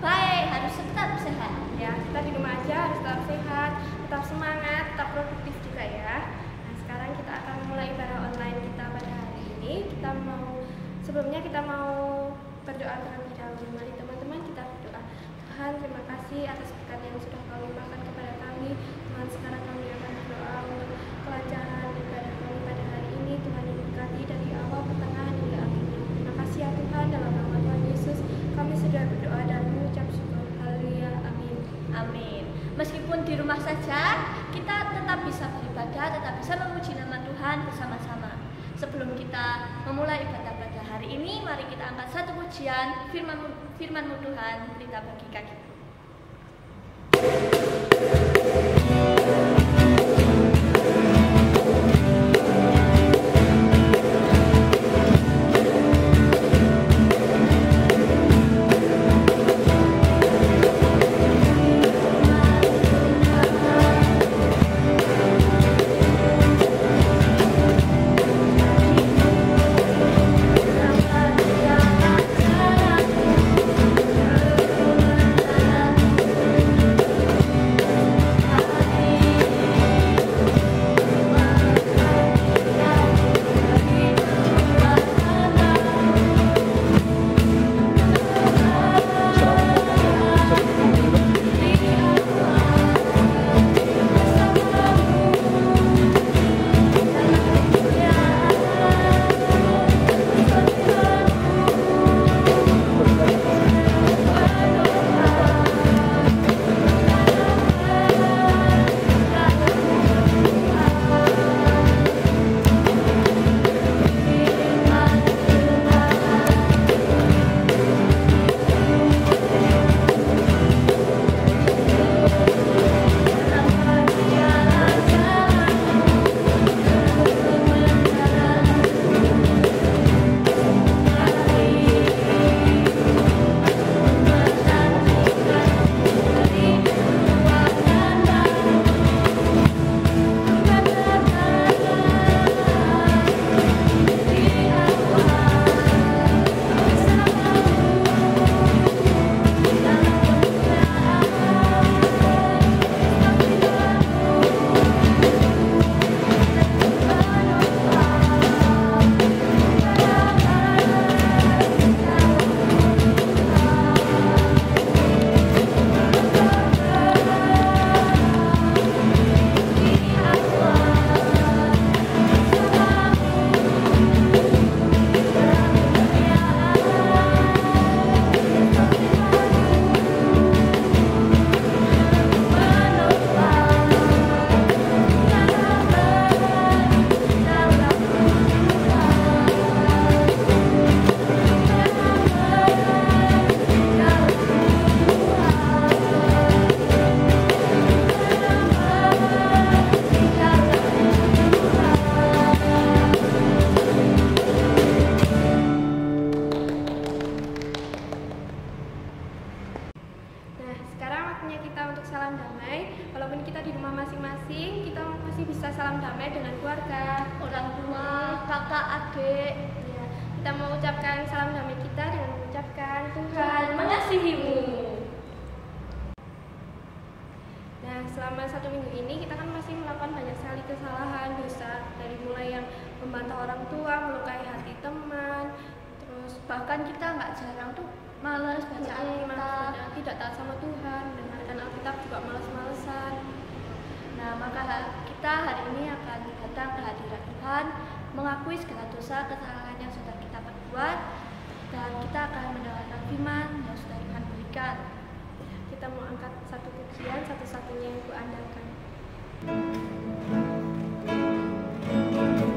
baik, harus tetap sehat. Ya, kita di rumah aja harus tetap sehat, tetap semangat, tetap produktif juga ya. Nah, sekarang kita akan mulai ibadah online kita pada hari ini. Sebelumnya kita mau berdoa terlebih dahulu. Mari teman-teman kita berdoa. Tuhan, terima kasih atas berkat yang sudah Kau limpahkan kepada kami. Tuhan, sekarang kami akan berdoa untuk kelancaran ibadah kami pada hari ini. Tuhan yang berkati dari awal, pertengahan hingga akhirnya. Terima kasih ya Tuhan, dalam nama Tuhan Yesus kami sudah berdoa dan mengucap syukur. Haleluya, amin. Amin. Meskipun di rumah saja, kita tetap bisa beribadah, tetap bisa memuji nama Tuhan bersama-sama. Sebelum kita memulai ibadah pada hari ini, mari kita angkat satu pujian firman-Mu Tuhan, berita bagi kaki. Selama 1 minggu ini kita kan masih melakukan banyak sekali kesalahan, dosa, dari mulai yang membantah orang tua, melukai hati teman, terus bahkan kita nggak jarang tuh malas baca Alkitab, tidak taat sama Tuhan, mendengarkan Alkitab juga malas-malesan. Nah, maka kita hari ini akan datang ke hadirat Tuhan, mengakui segala dosa, kesalahan yang sudah kita perbuat, dan kita akan mendengarkan firman yang sudah Tuhan berikan. Kita mau angkat satu pujian, satu-satunya yang kuandalkan. Thank you.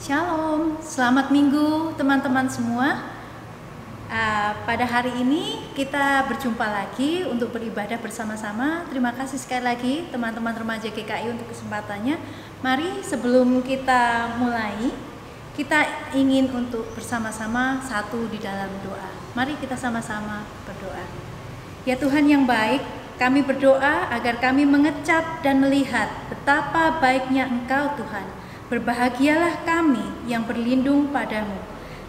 Shalom, selamat minggu teman-teman semua. Pada hari ini kita berjumpa lagi untuk beribadah bersama-sama. Terima kasih sekali lagi teman-teman remaja GKI untuk kesempatannya. Mari sebelum kita mulai, kita ingin untuk bersama-sama satu di dalam doa. Mari kita sama-sama berdoa. Ya Tuhan yang baik, kami berdoa agar kami mengecap dan melihat betapa baiknya Engkau Tuhan. Berbahagialah kami yang berlindung padamu.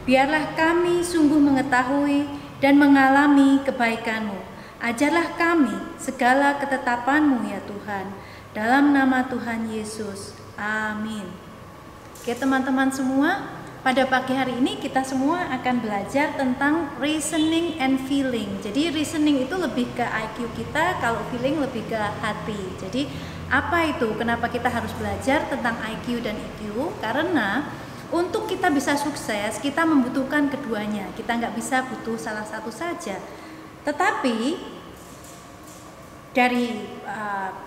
Biarlah kami sungguh mengetahui dan mengalami kebaikan-Mu. Ajarlah kami segala ketetapan-Mu ya Tuhan. Dalam nama Tuhan Yesus. Amin. Oke teman-teman semua, pada pagi hari ini kita semua akan belajar tentang reasoning and feeling. Jadi reasoning itu lebih ke IQ kita, kalau feeling lebih ke hati. Jadi apa itu? Kenapa kita harus belajar tentang IQ dan EQ? Karena untuk kita bisa sukses, kita membutuhkan keduanya. Kita nggak bisa butuh salah satu saja. Tetapi dari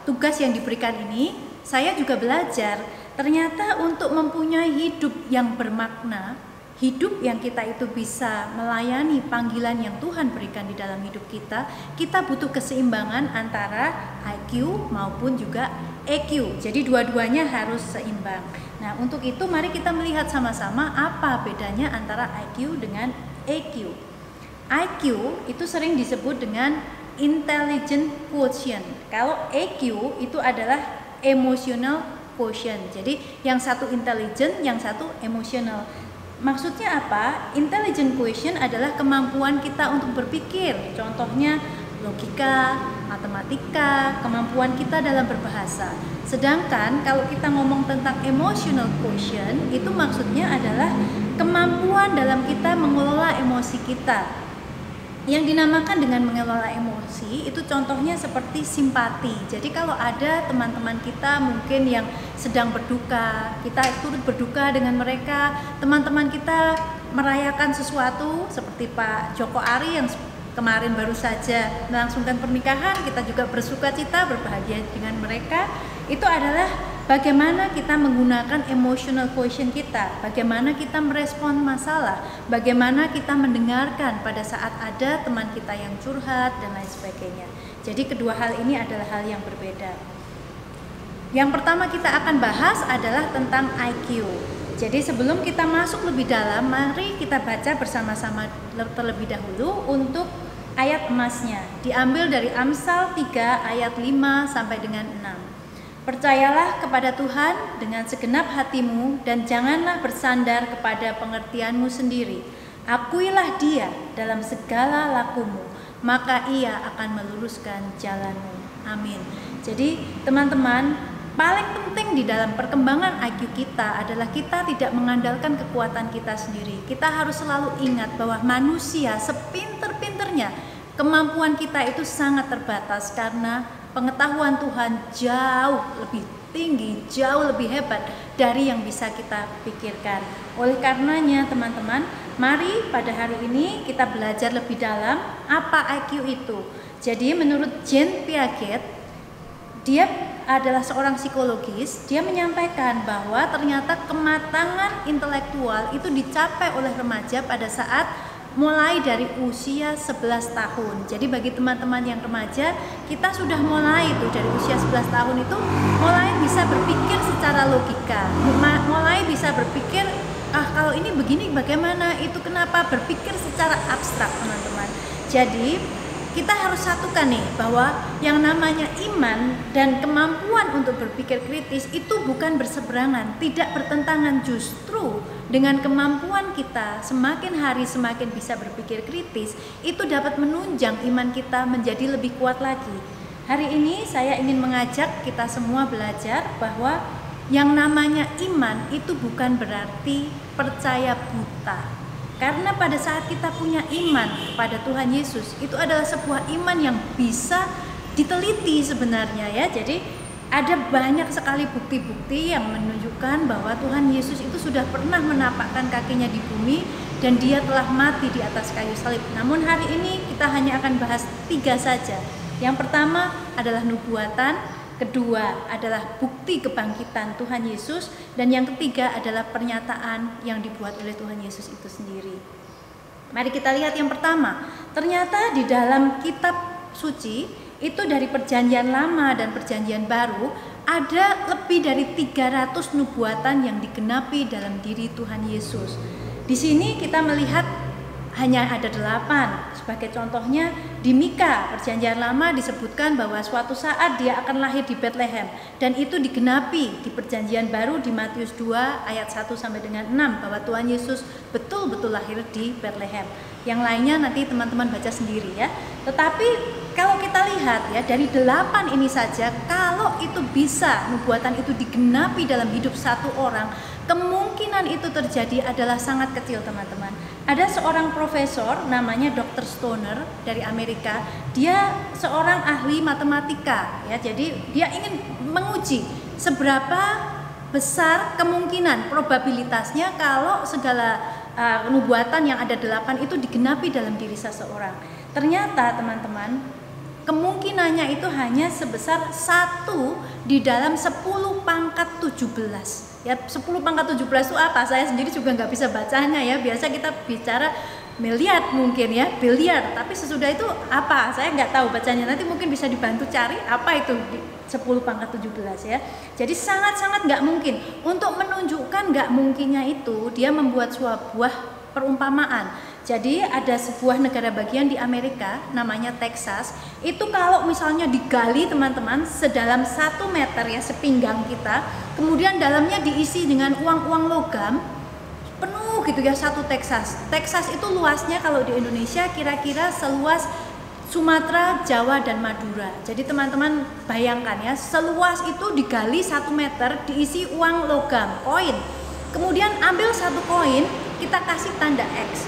tugas yang diberikan ini, saya juga belajar ternyata untuk mempunyai hidup yang bermakna, hidup yang kita itu bisa melayani panggilan yang Tuhan berikan di dalam hidup kita, kita butuh keseimbangan antara IQ maupun juga EQ. Jadi dua-duanya harus seimbang. Nah, untuk itu mari kita melihat sama-sama apa bedanya antara IQ dengan EQ. IQ itu sering disebut dengan intelligent quotient. Kalau EQ itu adalah emotional quotient. Jadi yang satu intelligent, yang satu emotional. Maksudnya apa? Intelligent quotient adalah kemampuan kita untuk berpikir. Contohnya logika, matematika, kemampuan kita dalam berbahasa. Sedangkan kalau kita ngomong tentang emotional quotient, itu maksudnya adalah kemampuan dalam kita mengelola emosi kita. Yang dinamakan dengan mengelola emosi itu contohnya seperti simpati. Jadi kalau ada teman-teman kita mungkin yang sedang berduka, kita turut berduka dengan mereka. Teman-teman kita merayakan sesuatu seperti Pak Joko Ari yang kemarin baru saja melangsungkan pernikahan, kita juga bersuka cita, berbahagia dengan mereka. Itu adalah bagaimana kita menggunakan emotional quotient kita, bagaimana kita merespon masalah, bagaimana kita mendengarkan pada saat ada teman kita yang curhat dan lain sebagainya. Jadi kedua hal ini adalah hal yang berbeda. Yang pertama kita akan bahas adalah tentang IQ. Jadi sebelum kita masuk lebih dalam, mari kita baca bersama-sama terlebih dahulu untuk ayat emasnya. Diambil dari Amsal 3 ayat 5 sampai dengan 6. Percayalah kepada Tuhan dengan segenap hatimu dan janganlah bersandar kepada pengertianmu sendiri. Akuilah Dia dalam segala lakumu, maka Ia akan meluruskan jalanmu. Amin. Jadi teman-teman, paling penting di dalam perkembangan IQ kita adalah kita tidak mengandalkan kekuatan kita sendiri. Kita harus selalu ingat bahwa manusia sepinter-pinternya, kemampuan kita itu sangat terbatas karena pengetahuan Tuhan jauh lebih tinggi, jauh lebih hebat dari yang bisa kita pikirkan. Oleh karenanya teman-teman, mari pada hari ini kita belajar lebih dalam apa IQ itu. Jadi menurut Jean Piaget, dia adalah seorang psikologis, dia menyampaikan bahwa ternyata kematangan intelektual itu dicapai oleh remaja pada saat mulai dari usia 11 tahun. Jadi bagi teman-teman yang remaja, kita sudah mulai itu dari usia 11 tahun itu mulai bisa berpikir secara logika, mulai bisa berpikir kalau ini begini bagaimana, itu kenapa, berpikir secara abstrak teman-teman. Jadi kita harus satukan nih bahwa yang namanya iman dan kemampuan untuk berpikir kritis itu bukan berseberangan, tidak bertentangan. Justru dengan kemampuan kita semakin hari semakin bisa berpikir kritis, itu dapat menunjang iman kita menjadi lebih kuat lagi. Hari ini saya ingin mengajak kita semua belajar bahwa yang namanya iman itu bukan berarti percaya buta. Karena pada saat kita punya iman kepada Tuhan Yesus, itu adalah sebuah iman yang bisa diteliti sebenarnya ya. Jadi ada banyak sekali bukti-bukti yang menunjukkan bahwa Tuhan Yesus itu sudah pernah menapakkan kakinya di bumi dan Dia telah mati di atas kayu salib. Namun hari ini kita hanya akan bahas 3 saja. Yang pertama adalah nubuatan, kedua adalah bukti kebangkitan Tuhan Yesus, dan yang ketiga adalah pernyataan yang dibuat oleh Tuhan Yesus itu sendiri. Mari kita lihat yang pertama. Ternyata di dalam kitab suci itu dari Perjanjian Lama dan Perjanjian Baru ada lebih dari 300 nubuatan yang digenapi dalam diri Tuhan Yesus. Di sini kita melihat hanya ada 8. Sebagai contohnya di Mika, Perjanjian Lama disebutkan bahwa suatu saat dia akan lahir di Bethlehem, dan itu digenapi di Perjanjian Baru di Matius 2 ayat 1 sampai dengan 6 bahwa Tuhan Yesus betul-betul lahir di Bethlehem. Yang lainnya nanti teman-teman baca sendiri ya. Tetapi kalau kita lihat ya, dari 8 ini saja, kalau itu bisa nubuatan itu digenapi dalam hidup satu orang, kemungkinan itu terjadi adalah sangat kecil, teman-teman. Ada seorang profesor namanya Dr. Stoner dari Amerika. Dia seorang ahli matematika ya. Jadi dia ingin menguji seberapa besar kemungkinan probabilitasnya kalau segala nubuatan yang ada 8 itu digenapi dalam diri seseorang. Ternyata teman-teman, kemungkinannya itu hanya sebesar 1 di dalam 10 pangkat 17. Ya, 10 pangkat 17 itu apa? Saya sendiri juga nggak bisa bacanya ya. Biasa kita bicara miliar mungkin ya, biliar. Tapi sesudah itu apa? Saya nggak tahu bacanya. Nanti mungkin bisa dibantu cari apa itu 10 pangkat 17 ya. Jadi sangat-sangat nggak mungkin. Untuk menunjukkan nggak mungkinnya itu, dia membuat sebuah perumpamaan. Jadi ada sebuah negara bagian di Amerika namanya Texas. Itu kalau misalnya digali teman-teman sedalam 1 meter ya, sepinggang kita, kemudian dalamnya diisi dengan uang-uang logam penuh gitu ya, satu Texas. Texas itu luasnya kalau di Indonesia kira-kira seluas Sumatera, Jawa, dan Madura. Jadi teman-teman bayangkan ya, seluas itu digali 1 meter, diisi uang logam, koin. Kemudian ambil 1 koin, kita kasih tanda X,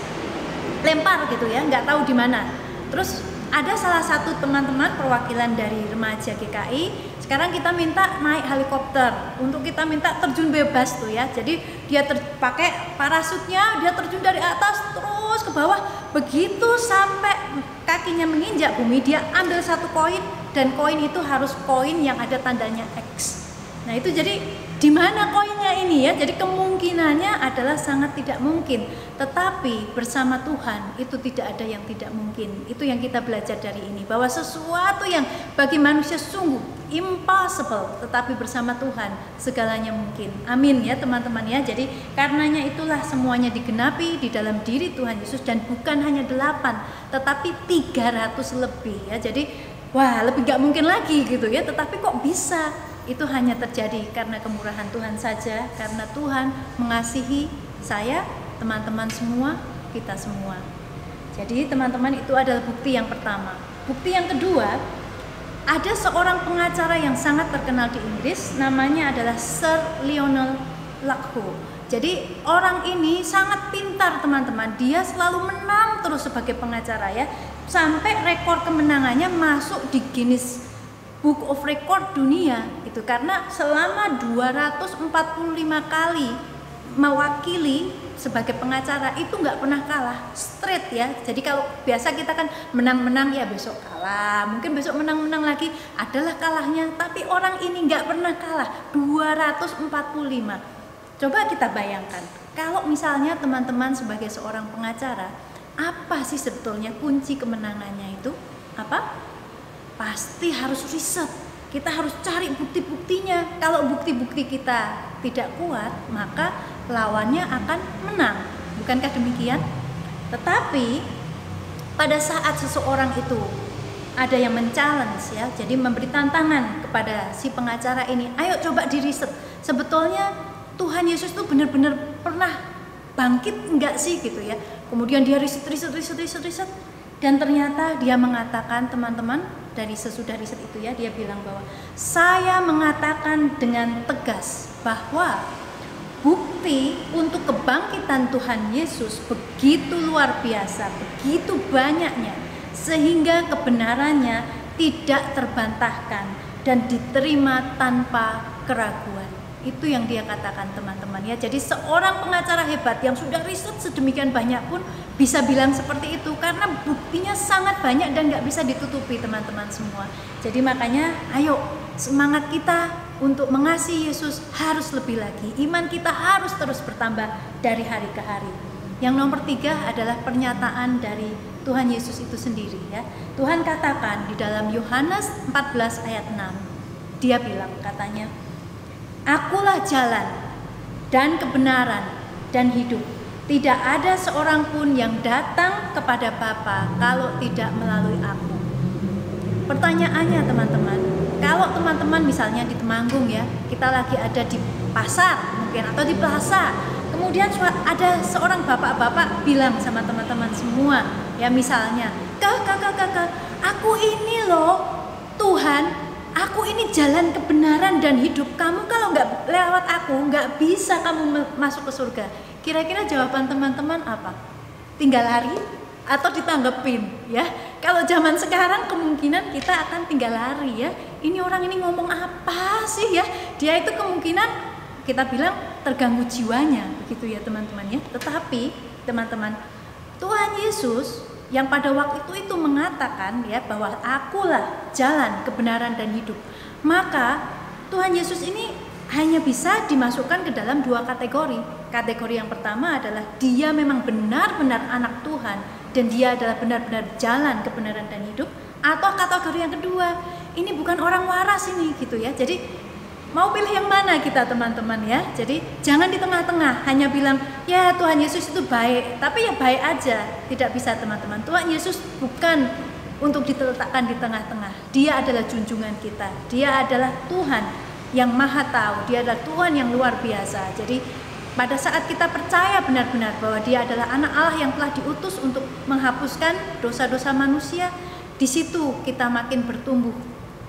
lempar gitu ya, nggak tahu di mana. Terus ada salah satu teman-teman perwakilan dari remaja GKI, sekarang kita minta naik helikopter untuk kita minta terjun bebas tuh ya. Jadi dia pakai parasutnya, dia terjun dari atas terus ke bawah, begitu sampai kakinya menginjak bumi, dia ambil 1 koin, dan koin itu harus koin yang ada tandanya X. Nah itu jadi di mana koinnya ini ya? Jadi kemungkinannya adalah sangat tidak mungkin. Tetapi bersama Tuhan itu tidak ada yang tidak mungkin. Itu yang kita belajar dari ini, bahwa sesuatu yang bagi manusia sungguh impossible, tetapi bersama Tuhan segalanya mungkin. Amin ya teman-teman ya. Jadi karenanya itulah semuanya digenapi di dalam diri Tuhan Yesus, dan bukan hanya 8 tetapi 300 lebih ya. Jadi wah, lebih gak mungkin lagi gitu ya. Tetapi kok bisa? Itu hanya terjadi karena kemurahan Tuhan saja, karena Tuhan mengasihi saya, teman-teman semua, kita semua. Jadi teman-teman, itu adalah bukti yang pertama. Bukti yang kedua, ada seorang pengacara yang sangat terkenal di Inggris, namanya adalah Sir Lionel Lockwood. Jadi orang ini sangat pintar teman-teman, dia selalu menang terus sebagai pengacara ya, sampai rekor kemenangannya masuk di Guinness Book of Record dunia itu, karena selama 245 kali mewakili sebagai pengacara itu nggak pernah kalah, straight ya. Jadi kalau biasa kita kan menang-menang ya besok kalah, mungkin besok menang-menang lagi adalah kalahnya, tapi orang ini nggak pernah kalah, 245. Coba kita bayangkan, kalau misalnya teman-teman sebagai seorang pengacara, apa sih sebetulnya kunci kemenangannya itu? Apa? Pasti harus riset. Kita harus cari bukti-buktinya. Kalau bukti-bukti kita tidak kuat, maka lawannya akan menang. Bukankah demikian? Tetapi pada saat seseorang itu ada yang men-challenge ya, jadi memberi tantangan kepada si pengacara ini, ayo coba diriset. Sebetulnya Tuhan Yesus itu benar-benar pernah bangkit enggak sih gitu ya. Kemudian dia riset, dan ternyata dia mengatakan, teman-teman, dari sesudah riset itu ya, dia bilang bahwa saya mengatakan dengan tegas bahwa bukti untuk kebangkitan Tuhan Yesus begitu luar biasa, begitu banyaknya, sehingga kebenarannya tidak terbantahkan dan diterima tanpa keraguan. Itu yang dia katakan teman-teman ya. Jadi seorang pengacara hebat yang sudah riset sedemikian banyak pun bisa bilang seperti itu, karena buktinya sangat banyak dan nggak bisa ditutupi teman-teman semua. Jadi makanya ayo semangat kita untuk mengasihi Yesus harus lebih lagi. Iman kita harus terus bertambah dari hari ke hari. Yang nomor 3 adalah pernyataan dari Tuhan Yesus itu sendiri ya. Tuhan katakan di dalam Yohanes 14 ayat 6. Dia bilang katanya, "Akulah jalan dan kebenaran dan hidup. Tidak ada seorang pun yang datang kepada Bapa kalau tidak melalui aku." Pertanyaannya teman-teman, kalau teman-teman misalnya di Temanggung ya, kita lagi ada di pasar mungkin atau di plaza, kemudian ada seorang bapak-bapak bilang sama teman-teman semua ya, misalnya, Kak, aku ini loh Tuhan, aku ini jalan kebenaran dan hidup. Kamu kalau nggak lewat aku, nggak bisa kamu masuk ke surga. Kira-kira jawaban teman-teman apa? Tinggal lari atau ditanggepin ya? Kalau zaman sekarang kemungkinan kita akan tinggal lari ya. Ini orang ini ngomong apa sih ya? Dia itu kemungkinan kita bilang terganggu jiwanya, begitu ya teman-teman ya. Tetapi teman-teman, Tuhan Yesus yang pada waktu itu mengatakan ya bahwa akulah jalan, kebenaran dan hidup. Maka Tuhan Yesus ini hanya bisa dimasukkan ke dalam 2 kategori. Kategori yang pertama adalah dia memang benar-benar anak Tuhan dan dia adalah benar-benar jalan, kebenaran dan hidup. Atau kategori yang kedua, ini bukan orang waras ini gitu ya. Jadi mau pilih yang mana kita teman-teman ya. Jadi jangan di tengah-tengah hanya bilang ya Tuhan Yesus itu baik, tapi ya baik aja. Tidak bisa teman-teman. Tuhan Yesus bukan untuk diletakkan di tengah-tengah. Dia adalah junjungan kita. Dia adalah Tuhan yang maha tahu. Dia adalah Tuhan yang luar biasa. Jadi pada saat kita percaya benar-benar bahwa dia adalah anak Allah yang telah diutus untuk menghapuskan dosa-dosa manusia, di situ kita makin bertumbuh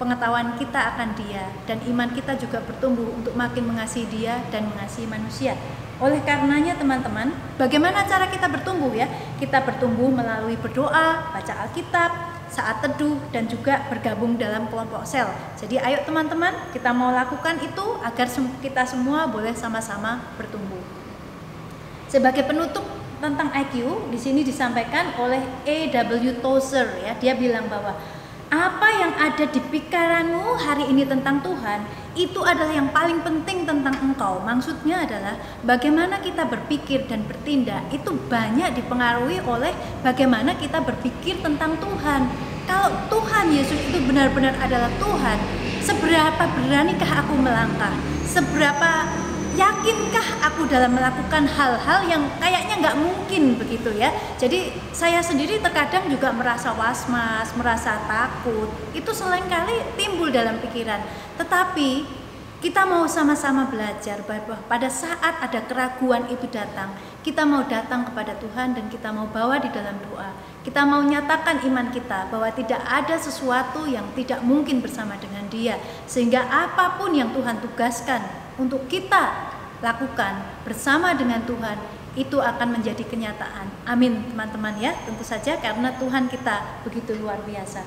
pengetahuan kita akan dia, dan iman kita juga bertumbuh untuk makin mengasihi dia dan mengasihi manusia. Oleh karenanya teman-teman, bagaimana cara kita bertumbuh ya? Kita bertumbuh melalui berdoa, baca Alkitab, saat teduh, dan juga bergabung dalam kelompok sel. Jadi ayo teman-teman, kita mau lakukan itu agar kita semua boleh sama-sama bertumbuh. Sebagai penutup tentang IQ, di sini disampaikan oleh A.W. Tozer ya. Dia bilang bahwa apa yang ada di pikiranmu hari ini tentang Tuhan, itu adalah yang paling penting tentang engkau. Maksudnya adalah bagaimana kita berpikir dan bertindak itu banyak dipengaruhi oleh bagaimana kita berpikir tentang Tuhan. Kalau Tuhan Yesus itu benar-benar adalah Tuhan, seberapa beranikah aku melangkah? Seberapa yakinkah aku dalam melakukan hal-hal yang kayaknya nggak mungkin begitu ya. Jadi saya sendiri terkadang juga merasa was-was, merasa takut. Itu seringkali timbul dalam pikiran. Tetapi kita mau sama-sama belajar bahwa pada saat ada keraguan itu datang, kita mau datang kepada Tuhan dan kita mau bawa di dalam doa. Kita mau nyatakan iman kita bahwa tidak ada sesuatu yang tidak mungkin bersama dengan Dia. Sehingga apapun yang Tuhan tugaskan untuk kita lakukan bersama dengan Tuhan, itu akan menjadi kenyataan. Amin teman-teman ya, tentu saja karena Tuhan kita begitu luar biasa.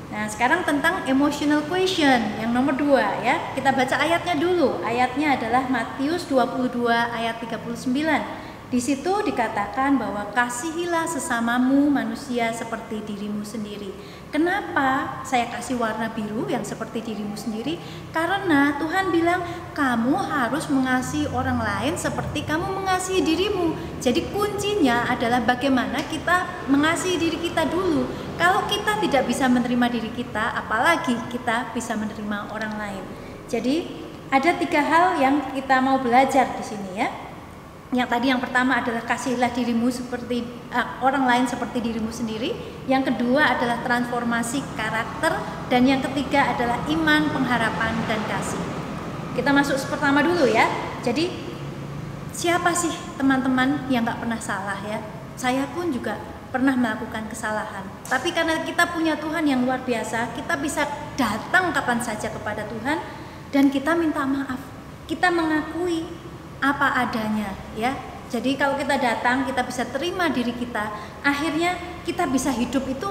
Nah sekarang tentang emotional quotient yang nomor 2 ya. Kita baca ayatnya dulu. Ayatnya adalah Matius 22 ayat 39. Di situ dikatakan bahwa kasihilah sesamamu manusia seperti dirimu sendiri. Kenapa saya kasih warna biru yang seperti dirimu sendiri? Karena Tuhan bilang kamu harus mengasihi orang lain seperti kamu mengasihi dirimu. Jadi kuncinya adalah bagaimana kita mengasihi diri kita dulu. Kalau kita tidak bisa menerima diri kita, apalagi kita bisa menerima orang lain. Jadi ada 3 hal yang kita mau belajar di sini ya. Yang tadi yang pertama adalah kasihilah dirimu seperti orang lain seperti dirimu sendiri. Yang kedua adalah transformasi karakter, dan yang ketiga adalah iman, pengharapan dan kasih. Kita masuk pertama dulu ya. Jadi siapa sih teman-teman yang gak pernah salah ya? Saya pun juga pernah melakukan kesalahan. Tapi karena kita punya Tuhan yang luar biasa, kita bisa datang kapan saja kepada Tuhan dan kita minta maaf. Kita mengakui apa adanya ya. Jadi kalau kita datang, kita bisa terima diri kita, akhirnya kita bisa hidup itu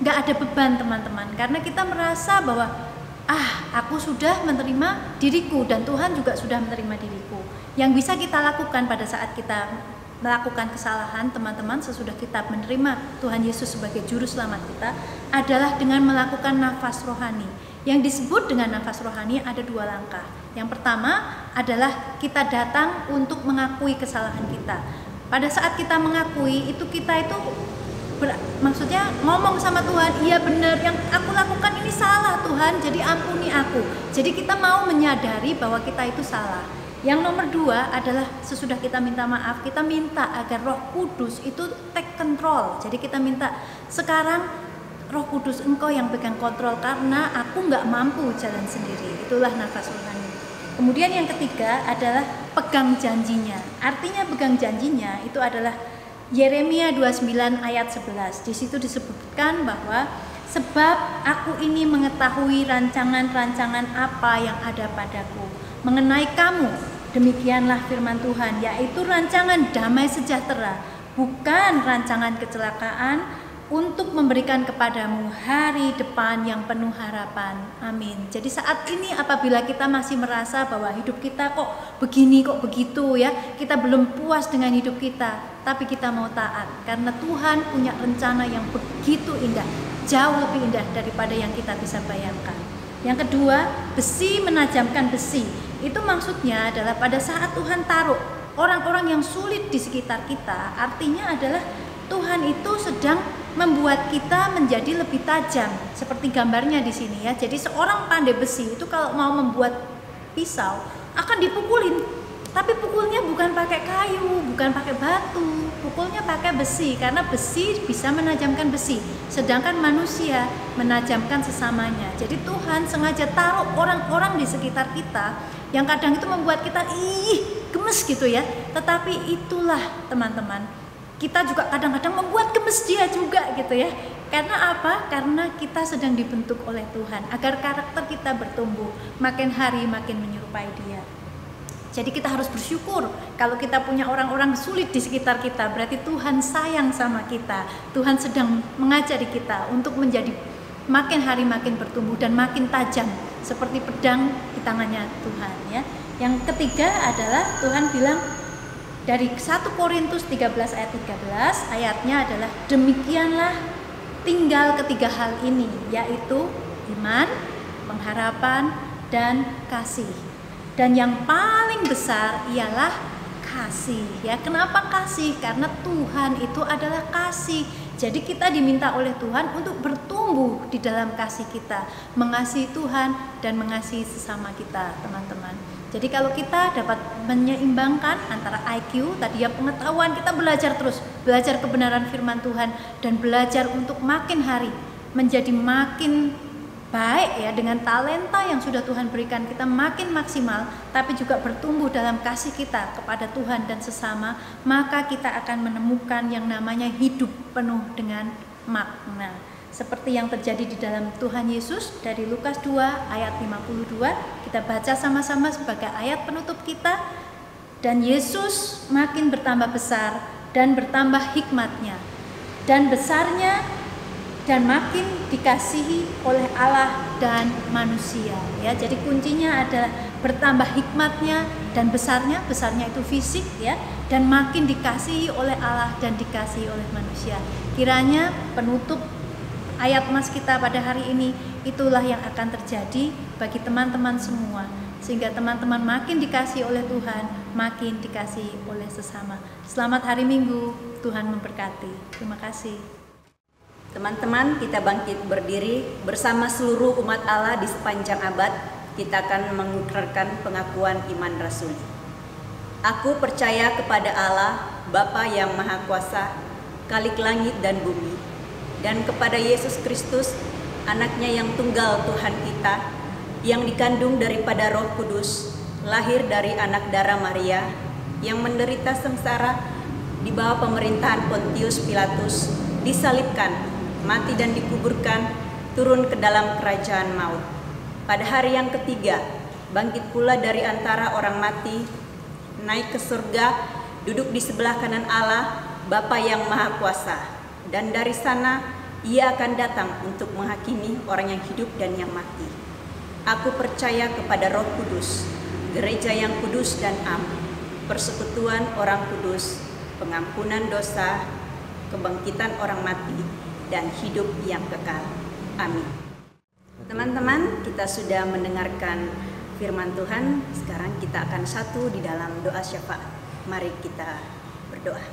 nggak ada beban teman-teman, karena kita merasa bahwa aku sudah menerima diriku dan Tuhan juga sudah menerima diriku. Yang bisa kita lakukan pada saat kita melakukan kesalahan, teman-teman, sesudah kita menerima Tuhan Yesus sebagai juru selamat kita, adalah dengan melakukan nafas rohani. Yang disebut dengan nafas rohani ada 2 langkah. Yang pertama adalah kita datang untuk mengakui kesalahan kita. Pada saat kita mengakui itu, kita itu maksudnya ngomong sama Tuhan, iya benar, yang aku lakukan ini salah Tuhan, jadi ampuni aku. Jadi kita mau menyadari bahwa kita itu salah. Yang nomor 2 adalah sesudah kita minta maaf, kita minta agar Roh Kudus itu take control. Jadi kita minta, sekarang Roh Kudus Engkau yang pegang kontrol karena aku nggak mampu jalan sendiri. Itulah nafas rohani. Kemudian yang ketiga adalah pegang janjinya. Artinya pegang janjinya itu adalah Yeremia 29 ayat 11. Di situ disebutkan bahwa sebab aku ini mengetahui rancangan-rancangan apa yang ada padaku mengenai kamu, demikianlah firman Tuhan, yaitu rancangan damai sejahtera, bukan rancangan kecelakaan, untuk memberikan kepadamu hari depan yang penuh harapan. Amin. Jadi saat ini apabila kita masih merasa bahwa hidup kita kok begini, kok begitu ya, kita belum puas dengan hidup kita, tapi kita mau taat karena Tuhan punya rencana yang begitu indah, jauh lebih indah daripada yang kita bisa bayangkan. Yang kedua, besi menajamkan besi. Itu maksudnya adalah pada saat Tuhan taruh orang-orang yang sulit di sekitar kita, artinya adalah Tuhan itu sedang membuat kita menjadi lebih tajam, seperti gambarnya di sini ya. Jadi seorang pandai besi itu kalau mau membuat pisau akan dipukulin, tapi pukulnya bukan pakai kayu, bukan pakai batu, pukulnya pakai besi, karena besi bisa menajamkan besi, sedangkan manusia menajamkan sesamanya. Jadi Tuhan sengaja taruh orang-orang di sekitar kita yang kadang itu membuat kita gemes gitu ya, tetapi itulah teman-teman, kita juga kadang-kadang membuat gemes dia juga gitu ya. Karena apa? Karena kita sedang dibentuk oleh Tuhan agar karakter kita bertumbuh, makin hari makin menyerupai Dia. Jadi kita harus bersyukur kalau kita punya orang-orang sulit di sekitar kita, berarti Tuhan sayang sama kita. Tuhan sedang mengajari kita untuk menjadi makin hari makin bertumbuh dan makin tajam seperti pedang di tangannya Tuhan ya. Yang ketiga adalah Tuhan bilang dari 1 Korintus 13 ayat 13, ayatnya adalah demikianlah tinggal ketiga hal ini, yaitu iman, pengharapan, dan kasih. Dan yang paling besar ialah kasih ya. Kenapa kasih? Karena Tuhan itu adalah kasih. Jadi kita diminta oleh Tuhan untuk bertumbuh di dalam kasih kita, mengasihi Tuhan dan mengasihi sesama kita, teman-teman. Jadi kalau kita dapat menyeimbangkan antara IQ, tadi ya pengetahuan, kita belajar terus, belajar kebenaran firman Tuhan dan belajar untuk makin hari menjadi makin baik ya, dengan talenta yang sudah Tuhan berikan kita makin maksimal, tapi juga bertumbuh dalam kasih kita kepada Tuhan dan sesama, maka kita akan menemukan yang namanya hidup penuh dengan makna. Seperti yang terjadi di dalam Tuhan Yesus dari Lukas 2 ayat 52, kita baca sama-sama sebagai ayat penutup kita. Dan Yesus makin bertambah besar dan bertambah hikmatnya dan besarnya, dan makin dikasihi oleh Allah dan manusia ya. Jadi kuncinya adalah bertambah hikmatnya dan besarnya, besarnya itu fisik ya, dan makin dikasihi oleh Allah dan dikasihi oleh manusia. Kiranya penutup ayat mas kita pada hari ini itulah yang akan terjadi bagi teman-teman semua, sehingga teman-teman makin dikasihi oleh Tuhan, makin dikasihi oleh sesama. Selamat hari Minggu, Tuhan memberkati. Terima kasih. Teman-teman, kita bangkit berdiri bersama seluruh umat Allah di sepanjang abad. Kita akan mengucapkan pengakuan iman rasuli. Aku percaya kepada Allah, Bapa yang Maha Kuasa, Khalik langit dan bumi, dan kepada Yesus Kristus, anaknya yang tunggal Tuhan kita, yang dikandung daripada Roh Kudus, lahir dari anak darah Maria, yang menderita sengsara di bawah pemerintahan Pontius Pilatus, disalibkan, mati dan dikuburkan, turun ke dalam kerajaan maut. Pada hari yang ketiga, bangkit pula dari antara orang mati, naik ke surga, duduk di sebelah kanan Allah, Bapa yang Maha Kuasa. Dan dari sana ia akan datang untuk menghakimi orang yang hidup dan yang mati. Aku percaya kepada Roh Kudus, gereja yang kudus dan am, persekutuan orang kudus, pengampunan dosa, kebangkitan orang mati, dan hidup yang kekal. Amin. Teman-teman, kita sudah mendengarkan firman Tuhan. Sekarang kita akan satu di dalam doa syafaat. Mari kita berdoa.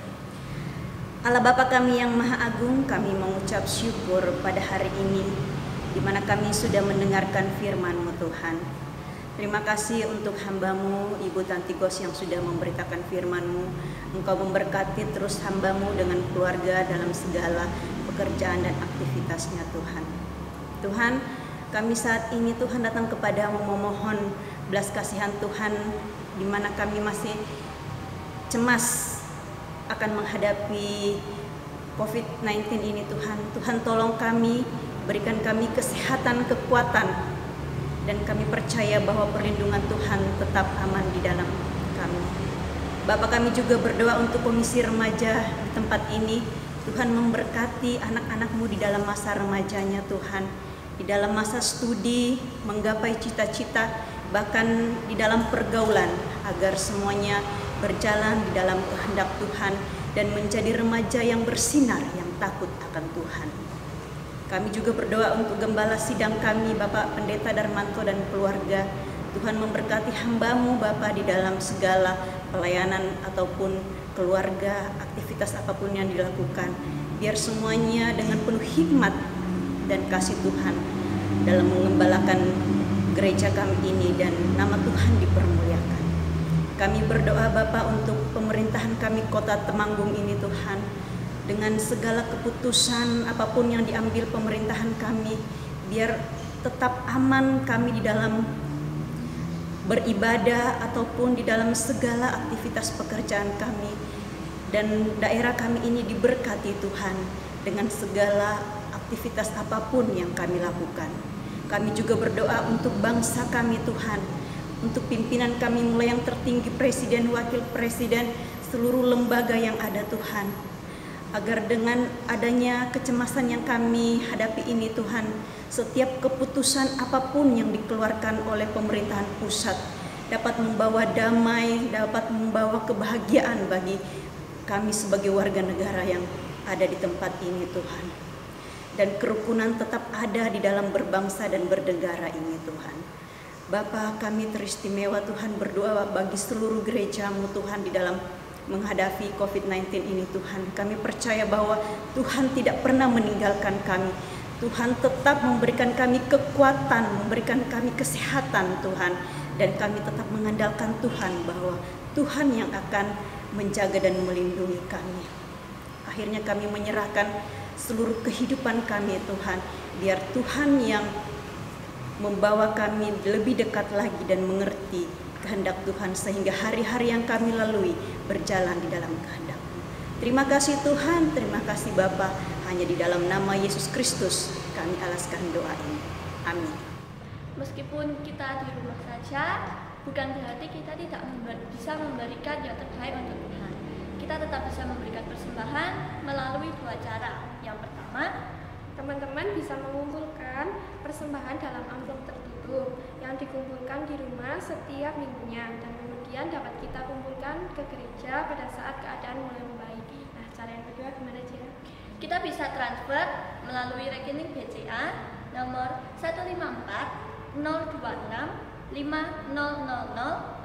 Allah Bapa kami yang Maha Agung, kami mengucap syukur pada hari ini di mana kami sudah mendengarkan firman-Mu Tuhan. Terima kasih untuk hamba-Mu, Ibu Tantigos yang sudah memberitakan firman-Mu. Engkau memberkati terus hamba-Mu dengan keluarga dalam segala pekerjaan dan aktivitasnya Tuhan. Tuhan, kami saat ini Tuhan datang kepada-Mu memohon belas kasihan Tuhan, di mana kami masih cemas akan menghadapi COVID-19 ini Tuhan. Tuhan tolong kami, berikan kami kesehatan, kekuatan, dan kami percaya bahwa perlindungan Tuhan tetap aman di dalam kami. Bapak kami juga berdoa untuk komisi remaja di tempat ini. Tuhan memberkati anak-anak-Mu di dalam masa remajanya Tuhan, di dalam masa studi, menggapai cita-cita, bahkan di dalam pergaulan, agar semuanya berjalan di dalam kehendak Tuhan dan menjadi remaja yang bersinar, yang takut akan Tuhan. Kami juga berdoa untuk gembala sidang kami, Bapak Pendeta Darmanto dan keluarga. Tuhan memberkati hamba-Mu, Bapak, di dalam segala pelayanan ataupun keluarga, aktivitas apapun yang dilakukan. Biar semuanya dengan penuh hikmat dan kasih Tuhan dalam mengembalakan gereja kami ini, dan nama Tuhan dipermuliakan. Kami berdoa Bapak untuk pemerintahan kami Kota Temanggung ini Tuhan. Dengan segala keputusan apapun yang diambil pemerintahan kami, biar tetap aman kami di dalam beribadah ataupun di dalam segala aktivitas pekerjaan kami, dan daerah kami ini diberkati Tuhan dengan segala aktivitas apapun yang kami lakukan. Kami juga berdoa untuk bangsa kami Tuhan, untuk pimpinan kami mulai yang tertinggi, presiden, wakil presiden, seluruh lembaga yang ada Tuhan, agar dengan adanya kecemasan yang kami hadapi ini Tuhan, setiap keputusan apapun yang dikeluarkan oleh pemerintahan pusat dapat membawa damai, dapat membawa kebahagiaan bagi kami sebagai warga negara yang ada di tempat ini Tuhan. Dan kerukunan tetap ada di dalam berbangsa dan bernegara ini Tuhan. Bapa, kami teristimewa Tuhan berdoa bagi seluruh gereja-Mu Tuhan di dalam menghadapi COVID-19 ini Tuhan. Kami percaya bahwa Tuhan tidak pernah meninggalkan kami. Tuhan tetap memberikan kami kekuatan, memberikan kami kesehatan Tuhan. Dan kami tetap mengandalkan Tuhan bahwa Tuhan yang akan menjaga dan melindungi kami. Akhirnya kami menyerahkan seluruh kehidupan kami Tuhan. Biar Tuhan yang membawa kami lebih dekat lagi dan mengerti kehendak Tuhan, sehingga hari-hari yang kami lalui berjalan di dalam kehendak-Mu. Terima kasih Tuhan, terima kasih Bapa. Hanya di dalam nama Yesus Kristus kami alaskan doa ini. Amin. Meskipun kita di rumah saja, bukan berarti kita tidak bisa memberikan yang terbaik untuk Tuhan. Kita tetap bisa memberikan persembahan melalui dua cara. Yang pertama, teman-teman bisa mengumpulkan persembahan dalam amplop tertutup yang dikumpulkan di rumah setiap minggunya, dan kemudian dapat kita kumpulkan ke gereja pada saat keadaan mulai membaik. Nah, cara yang kedua gimana aja? Kita bisa transfer melalui rekening BCA nomor 154 026 5000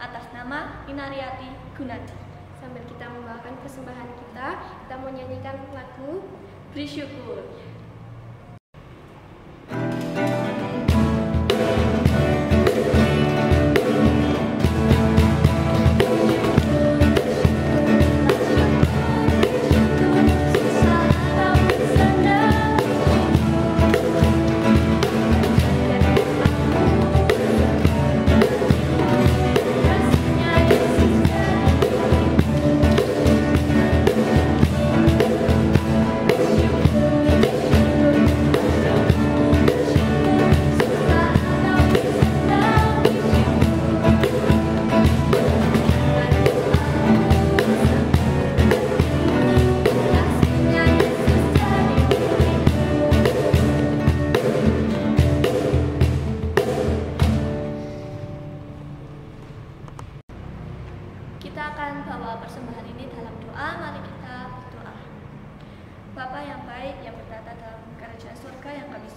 atas nama Inariati Gunadi. Sambil kita membawakan persembahan kita mau nyanyikan lagu Bersyukur.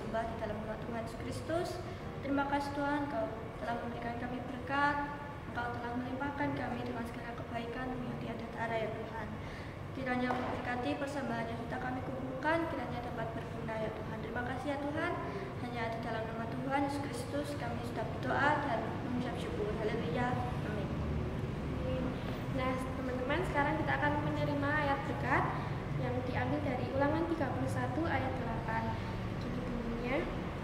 sembah di dalam nama Tuhan Yesus Kristus. Terima kasih Tuhan, Kau telah memberikan kami berkat, Engkau telah melimpahkan kami dengan segala kebaikan yang tiada tara ya Tuhan. Kiranya memberkati persembahan yang sudah kami kumpulkan, kiranya dapat berguna ya Tuhan. Terima kasih ya Tuhan, hanya di dalam nama Tuhan Yesus Kristus kami sudah berdoa dan mengucap syukur. Haleluya, amin. Nah teman-teman, sekarang kita akan menerima ayat berkat yang diambil dari Ulangan 31 ayat 8. Begini bunyinya,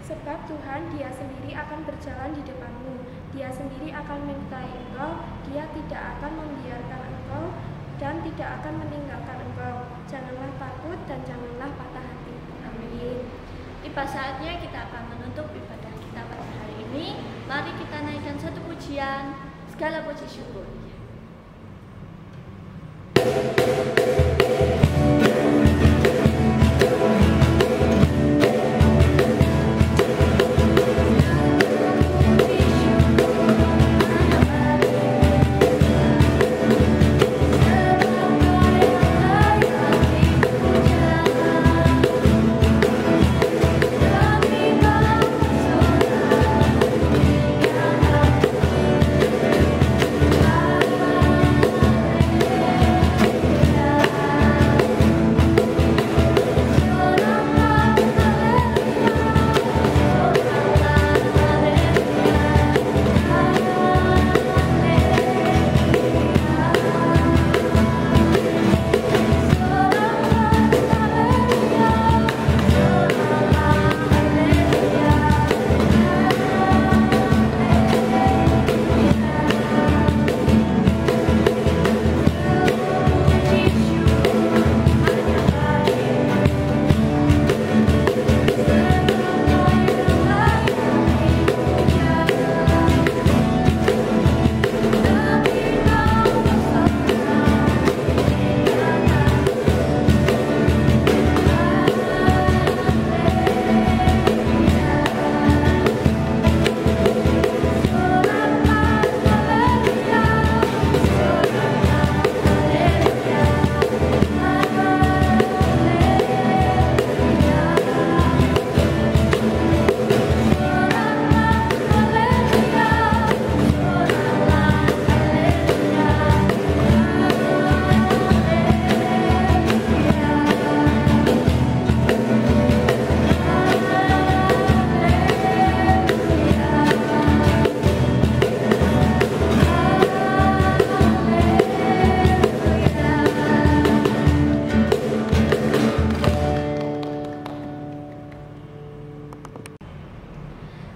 sebab Tuhan Dia sendiri akan berjalan di depanmu, Dia sendiri akan menyertai engkau, Dia tidak akan membiarkan engkau dan tidak akan meninggalkan engkau. Janganlah takut dan janganlah patah hati. Amin. Tiba saatnya kita akan menutup ibadah kita pada hari ini. Mari kita naikkan satu pujian, segala puji syukur.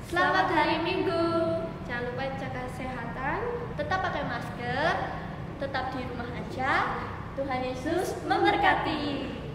Selamat hari Minggu. Jangan lupa jaga kesehatan. Tetap pakai masker, tetap di rumah aja. Tuhan Yesus memberkati.